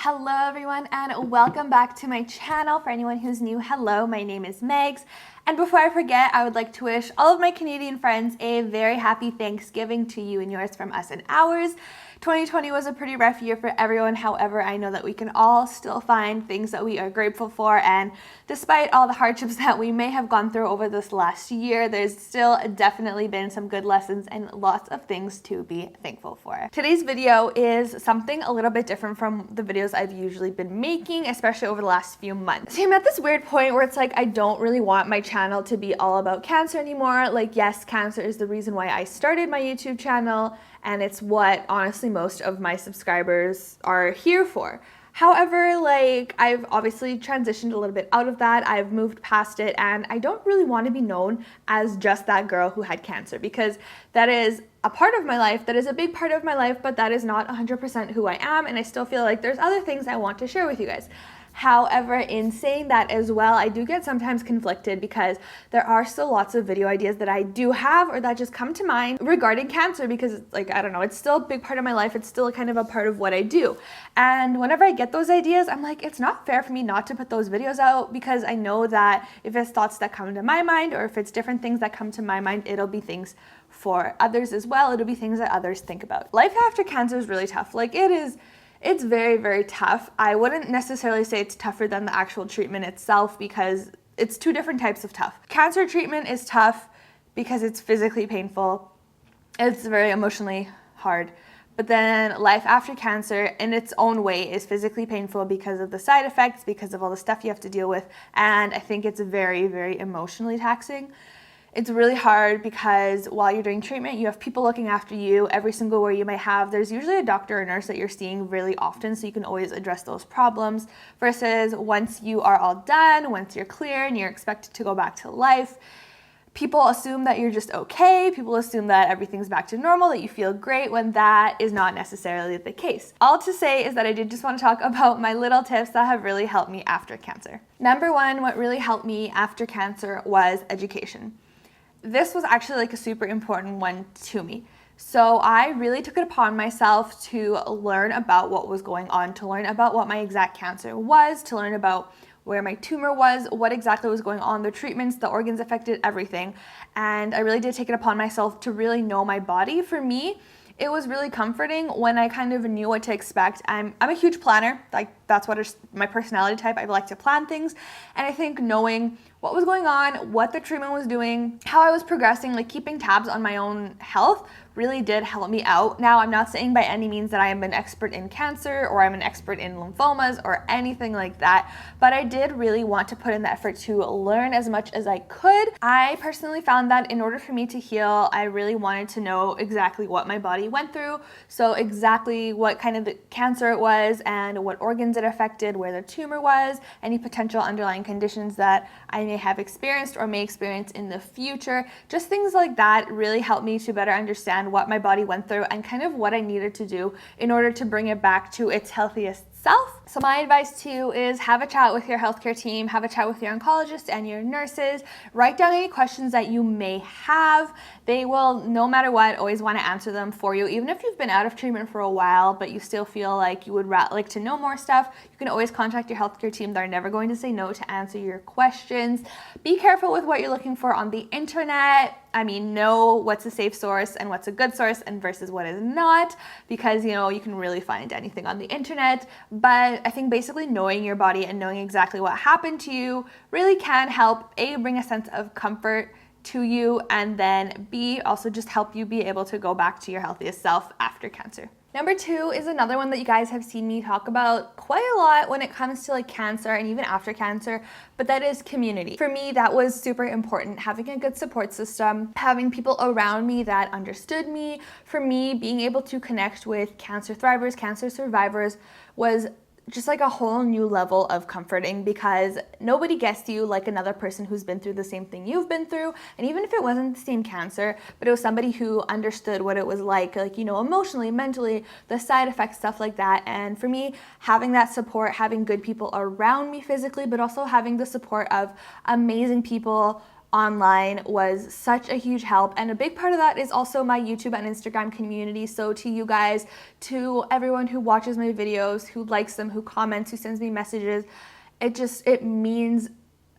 Hello everyone and welcome back to my channel. For anyone who's new, hello, my name is Megs. And before I forget, I would like to wish all of my Canadian friends a very happy Thanksgiving to you and yours from us and ours. 2020 was a pretty rough year for everyone. However, I know that we can all still find things that we are grateful for. And despite all the hardships that we may have gone through over this last year, there's still definitely been some good lessons and lots of things to be thankful for. Today's video is something a little bit different from the videos I've usually been making, especially over the last few months. See, I'm at this weird point where it's like I don't really want my channel to be all about cancer anymore. Like, yes, cancer is the reason why I started my YouTube channel, and it's what honestly most of my subscribers are here for. However, like, I've obviously transitioned a little bit out of that. I've moved past it, and I don't really want to be known as just that girl who had cancer, because that is a part of my life, that is a big part of my life, but that is not 100% who I am, and I still feel like there's other things I want to share with you guys. However, in saying that as well, I do get sometimes conflicted because there are still lots of video ideas that I do have or that just come to mind regarding cancer, because it's like, I don't know, it's still a big part of my life. It's still kind of a part of what I do. And whenever I get those ideas, I'm like, it's not fair for me not to put those videos out, because I know that if it's thoughts that come to my mind or if it's different things that come to my mind, it'll be things for others as well. It'll be things that others think about. Life after cancer is really tough. Like, it's very, very tough. I wouldn't necessarily say it's tougher than the actual treatment itself, because it's two different types of tough. Cancer treatment is tough because it's physically painful. It's very emotionally hard. But then life after cancer in its own way is physically painful because of the side effects, because of all the stuff you have to deal with. And I think it's very, very emotionally taxing. It's really hard because while you're doing treatment, you have people looking after you every single where you may have. There's usually a doctor or nurse that you're seeing really often, so you can always address those problems, versus once you are all done, once you're clear and you're expected to go back to life, people assume that you're just okay. People assume that everything's back to normal, that you feel great, when that is not necessarily the case. All to say is that I did just want to talk about my little tips that have really helped me after cancer. Number one, what really helped me after cancer was education. This was actually like a super important one to me. So I really took it upon myself to learn about what was going on, to learn about what my exact cancer was, to learn about where my tumor was, what exactly was going on, the treatments, the organs affected, everything. And I really did take it upon myself to really know my body. For me, it was really comforting when I kind of knew what to expect. I'm a huge planner. Like, that's what is my personality type. I like to plan things. And I think knowing what was going on, what the treatment was doing, how I was progressing, like keeping tabs on my own health really did help me out. Now, I'm not saying by any means that I am an expert in cancer or I'm an expert in lymphomas or anything like that, but I did really want to put in the effort to learn as much as I could. I personally found that in order for me to heal, I really wanted to know exactly what my body went through. So exactly what kind of the cancer it was and what organs it affected, where the tumor was, any potential underlying conditions that I may have experienced or may experience in the future. Just things like that really helped me to better understand what my body went through and kind of what I needed to do in order to bring it back to its healthiest self. So my advice to you is have a chat with your healthcare team, have a chat with your oncologist and your nurses, write down any questions that you may have. They will, no matter what, always want to answer them for you. Even if you've been out of treatment for a while, but you still feel like you would like to know more stuff, you can always contact your healthcare team. They're never going to say no to answer your questions. Be careful with what you're looking for on the internet. I mean, know what's a safe source and what's a good source and versus what is not, because, you know, you can really find anything on the internet. But I think basically knowing your body and knowing exactly what happened to you really can help, A, bring a sense of comfort to you, and then B, also just help you be able to go back to your healthiest self after cancer. Number two is another one that you guys have seen me talk about quite a lot when it comes to like cancer and even after cancer, but that is community. For me, that was super important. Having a good support system, having people around me that understood me. For me, being able to connect with cancer thrivers, cancer survivors was just like a whole new level of comforting, because nobody gets you like another person who's been through the same thing you've been through. And even if it wasn't the same cancer, but it was somebody who understood what it was like, you know, emotionally, mentally, the side effects, stuff like that. And for me, having that support, having good people around me physically, but also having the support of amazing people online was such a huge help, and a big part of that is also my YouTube and Instagram community. So to you guys, to everyone who watches my videos, who likes them, who comments, who sends me messages, it means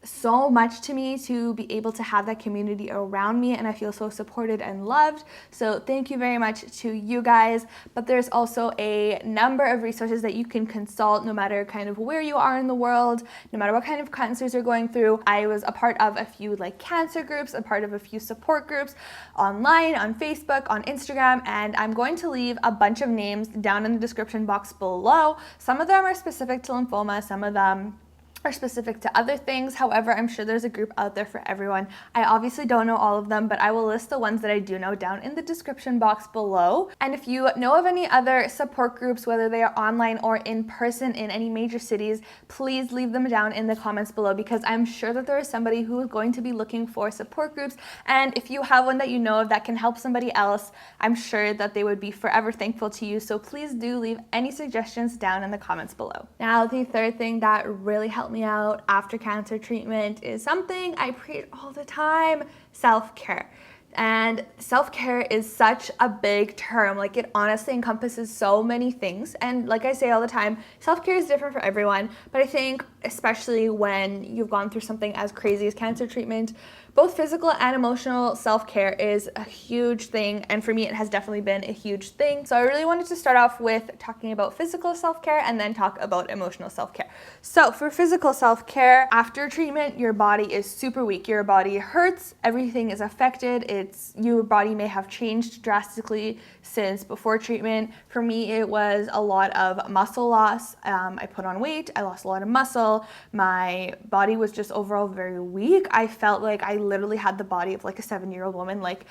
so much to me to be able to have that community around me, and I feel so supported and loved. So thank you very much to you guys. But there's also a number of resources that you can consult no matter kind of where you are in the world, no matter what kind of cancers you're going through. I was a part of a few like cancer groups, a part of a few support groups online, on Facebook, on Instagram, and I'm going to leave a bunch of names down in the description box below. Some of them are specific to lymphoma, some of them are specific to other things. However, I'm sure there's a group out there for everyone. I obviously don't know all of them, but I will list the ones that I do know down in the description box below. And if you know of any other support groups, whether they are online or in person in any major cities, please leave them down in the comments below, because I'm sure that there is somebody who is going to be looking for support groups. And if you have one that you know of that can help somebody else, I'm sure that they would be forever thankful to you. So please do leave any suggestions down in the comments below. Now, the third thing that really helped me out after cancer treatment is something I preach all the time: self-care. And self-care is such a big term. Like, it honestly encompasses so many things. And like I say all the time, self-care is different for everyone. But I think especially when you've gone through something as crazy as cancer treatment, both physical and emotional self-care is a huge thing. And for me, it has definitely been a huge thing. So I really wanted to start off with talking about physical self-care and then talk about emotional self-care. So for physical self-care, after treatment, your body is super weak. Your body hurts. Everything is affected. Your body may have changed drastically since before treatment. For me, it was a lot of muscle loss. I put on weight. I lost a lot of muscle. My body was just overall very weak. I felt like I literally had the body of like a 7-year-old woman. Like,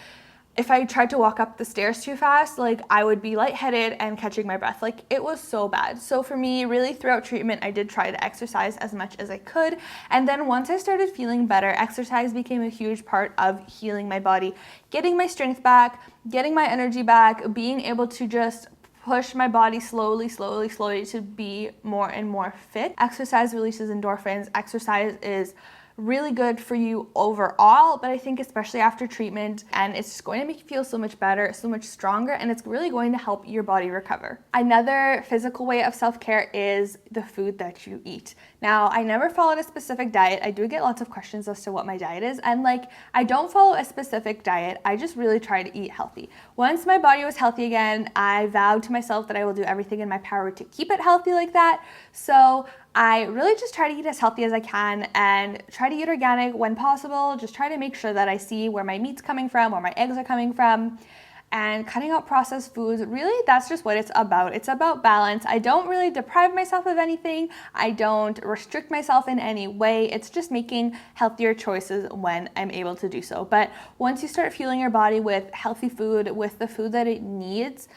if I tried to walk up the stairs too fast, like, I would be lightheaded and catching my breath. Like, it was so bad. So for me, really throughout treatment, I did try to exercise as much as I could. And then once I started feeling better, exercise became a huge part of healing my body, getting my strength back, getting my energy back, being able to just push my body slowly to be more and more fit. Exercise releases endorphins. Exercise is really good for you overall, but I think especially after treatment, and it's just going to make you feel so much better, so much stronger, and it's really going to help your body recover. Another physical way of self-care is the food that you eat. Now, I never followed a specific diet. I do get lots of questions as to what my diet is, and like, I don't follow a specific diet. I just really try to eat healthy. Once my body was healthy again, I vowed to myself that I will do everything in my power to keep it healthy like that. So I really just try to eat as healthy as I can and try to eat organic when possible. Just try to make sure that I see where my meat's coming from, where my eggs are coming from, and cutting out processed foods. Really, that's just what it's about. It's about balance. I don't really deprive myself of anything. I don't restrict myself in any way. It's just making healthier choices when I'm able to do so. But once you start fueling your body with healthy food, with the food that it needs,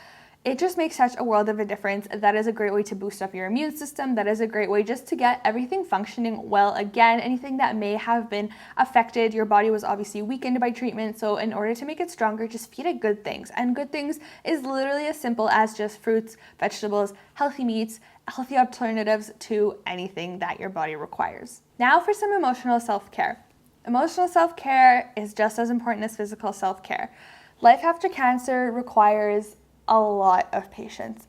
it just makes such a world of a difference. That is a great way to boost up your immune system. That is a great way just to get everything functioning well again. Anything that may have been affected, your body was obviously weakened by treatment. So in order to make it stronger, just feed it good things. And good things is literally as simple as just fruits, vegetables, healthy meats, healthy alternatives to anything that your body requires. Now for some emotional self-care. Emotional self-care is just as important as physical self-care. Life after cancer requires a lot of patience.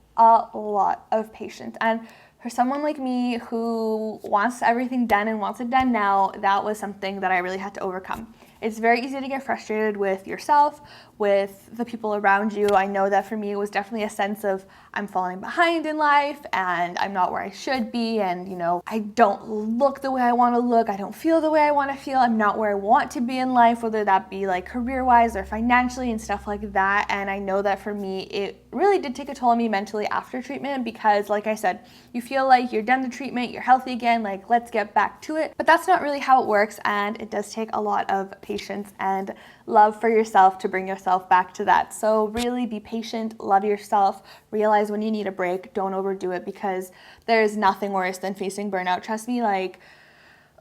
And for someone like me who wants everything done and wants it done now, that was something that I really had to overcome. It's very easy to get frustrated with yourself, with the people around you. I know that for me, it was definitely a sense of I'm falling behind in life and I'm not where I should be. And, I don't look the way I want to look. I don't feel the way I want to feel. I'm not where I want to be in life, whether that be like career-wise or financially and stuff like that. And I know that for me, it really did take a toll on me mentally after treatment because, like I said, you feel like you're done the treatment, you're healthy again, like let's get back to it. But that's not really how it works, and it does take a lot of patience and love for yourself to bring yourself back to that. So really be patient, love yourself, realize when you need a break, don't overdo it, because there's nothing worse than facing burnout. Trust me, like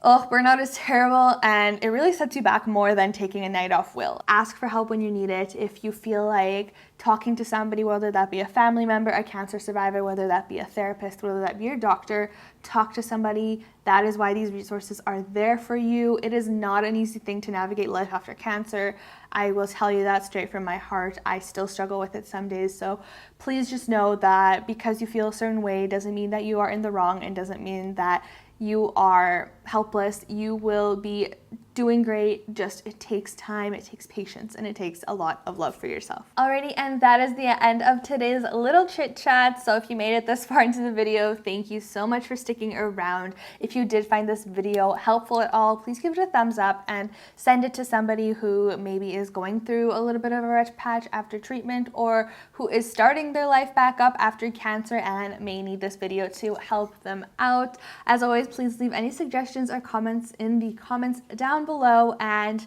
Oh, burnout is terrible and it really sets you back more than taking a night off will. Ask for help when you need it. If you feel like talking to somebody, whether that be a family member, a cancer survivor, whether that be a therapist, whether that be your doctor, talk to somebody. That is why these resources are there for you. It is not an easy thing to navigate life after cancer. I will tell you that straight from my heart. I still struggle with it some days. So please just know that because you feel a certain way doesn't mean that you are in the wrong and doesn't mean that you are helpless. You will be doing great. Just it takes time, it takes patience, and it takes a lot of love for yourself. Alrighty, and that is the end of today's little chit chat. So if you made it this far into the video, thank you so much for sticking around. If you did find this video helpful at all, please give it a thumbs up and send it to somebody who maybe is going through a little bit of a rough patch after treatment, or who is starting their life back up after cancer and may need this video to help them out. As always, please leave any suggestions or comments in the comments down below, and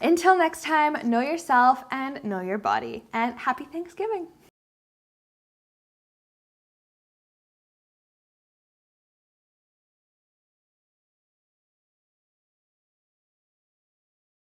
until next time, know yourself and know your body, and happy Thanksgiving.